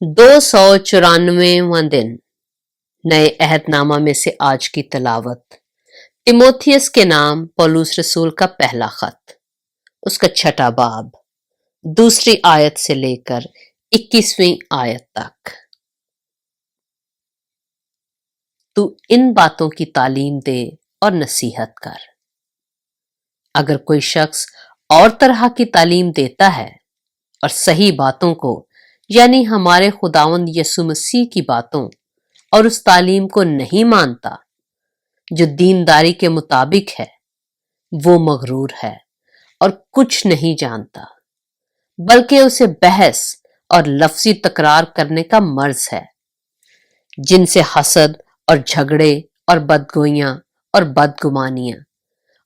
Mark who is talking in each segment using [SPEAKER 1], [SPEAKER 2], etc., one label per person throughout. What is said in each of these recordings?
[SPEAKER 1] 294واں دن نئے عہد نامہ میں سے آج کی تلاوت تیموتھیوس کے نام پولس رسول کا پہلا خط، اس کا 6 باب، 2 آیت سے لے کر 21ویں آیت تک۔ تو ان باتوں کی تعلیم دے اور نصیحت کر۔ اگر کوئی شخص اور طرح کی تعلیم دیتا ہے اور صحیح باتوں کو یعنی ہمارے خداوند یسوع مسیح کی باتوں اور اس تعلیم کو نہیں مانتا جو دینداری کے مطابق ہے، وہ مغرور ہے اور کچھ نہیں جانتا، بلکہ اسے بحث اور لفظی تکرار کرنے کا مرض ہے، جن سے حسد اور جھگڑے اور بدگوئیاں اور بدگمانیاں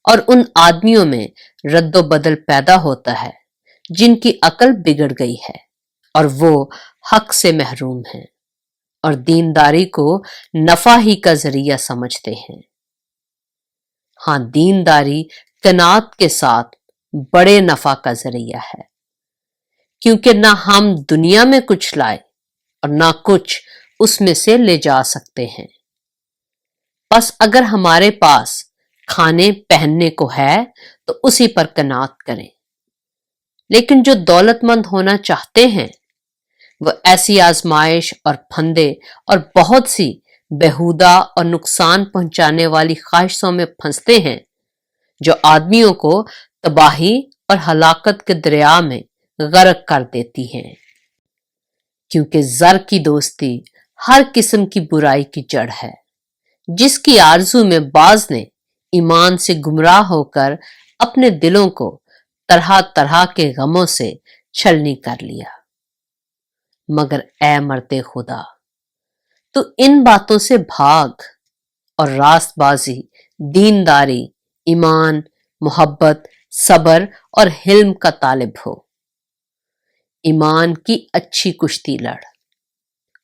[SPEAKER 1] اور ان آدمیوں میں رد و بدل پیدا ہوتا ہے جن کی عقل بگڑ گئی ہے اور وہ حق سے محروم ہیں اور دینداری کو نفع ہی کا ذریعہ سمجھتے ہیں۔ ہاں، دینداری قناعت کے ساتھ بڑے نفع کا ذریعہ ہے، کیونکہ نہ ہم دنیا میں کچھ لائے اور نہ کچھ اس میں سے لے جا سکتے ہیں۔ بس اگر ہمارے پاس کھانے پہننے کو ہے تو اسی پر قناعت کریں، لیکن جو دولت مند ہونا چاہتے ہیں وہ ایسی آزمائش اور پھندے اور بہت سی بیہودہ اور نقصان پہنچانے والی خواہشوں میں پھنستے ہیں جو آدمیوں کو تباہی اور ہلاکت کے دریا میں غرق کر دیتی ہیں، کیونکہ زر کی دوستی ہر قسم کی برائی کی جڑ ہے، جس کی آرزو میں بعض نے ایمان سے گمراہ ہو کر اپنے دلوں کو طرح طرح کے غموں سے چھلنی کر لیا۔ مگر اے مرد خدا، تو ان باتوں سے بھاگ اور راست بازی، دینداری، ایمان، محبت، صبر اور حلم کا طالب ہو۔ ایمان کی اچھی کشتی لڑ،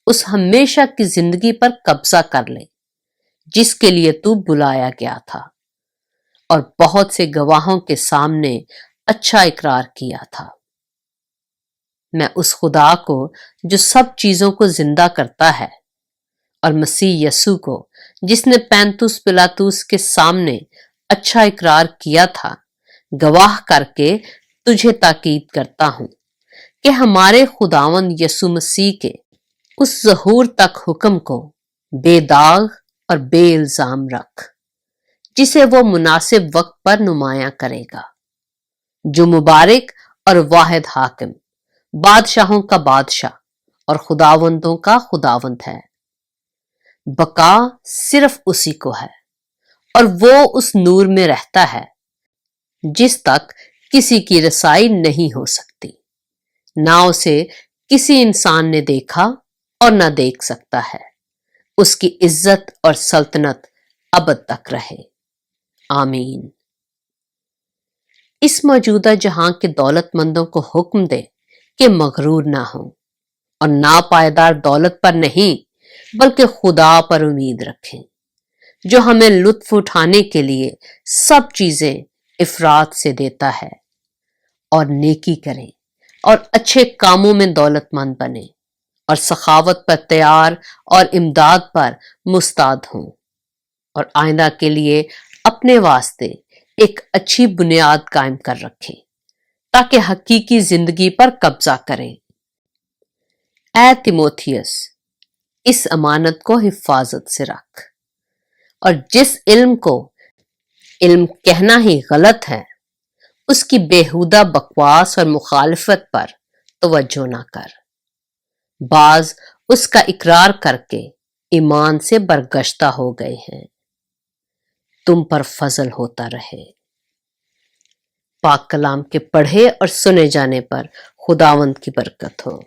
[SPEAKER 1] اس ہمیشہ کی زندگی پر قبضہ کر لے جس کے لیے تو بلایا گیا تھا اور بہت سے گواہوں کے سامنے اچھا اقرار کیا تھا۔ میں اس خدا کو جو سب چیزوں کو زندہ کرتا ہے اور مسیح یسوع کو جس نے پینتوس پلاطس کے سامنے اچھا اقرار کیا تھا گواہ کر کے تجھے تاکید کرتا ہوں کہ ہمارے خداوند یسوع مسیح کے اس ظہور تک حکم کو بے داغ اور بے الزام رکھ، جسے وہ مناسب وقت پر نمایاں کرے گا، جو مبارک اور واحد حاکم، بادشاہوں کا بادشاہ اور خداوندوں کا خداوند ہے۔ بقا صرف اسی کو ہے اور وہ اس نور میں رہتا ہے جس تک کسی کی رسائی نہیں ہو سکتی، نہ اسے کسی انسان نے دیکھا اور نہ دیکھ سکتا ہے۔ اس کی عزت اور سلطنت ابد تک رہے، آمین۔ اس موجودہ جہاں کے دولت مندوں کو حکم دے کہ مغرور نہ ہوں اور ناپائیدار دولت پر نہیں بلکہ خدا پر امید رکھیں، جو ہمیں لطف اٹھانے کے لیے سب چیزیں افراط سے دیتا ہے، اور نیکی کریں اور اچھے کاموں میں دولت مند بنیں اور سخاوت پر تیار اور امداد پر مستعد ہوں، اور آئندہ کے لیے اپنے واسطے ایک اچھی بنیاد قائم کر رکھیں تاکہ حقیقی زندگی پر قبضہ کریں۔ اے تیموتھیوس، اس امانت کو حفاظت سے رکھ، اور جس علم کو علم کہنا ہی غلط ہے اس کی بیہودہ بکواس اور مخالفت پر توجہ نہ کر۔ بعض اس کا اقرار کر کے ایمان سے برگشتہ ہو گئے ہیں۔ تم پر فضل ہوتا رہے۔ پاک کلام کے پڑھے اور سنے جانے پر خداوند کی برکت ہو۔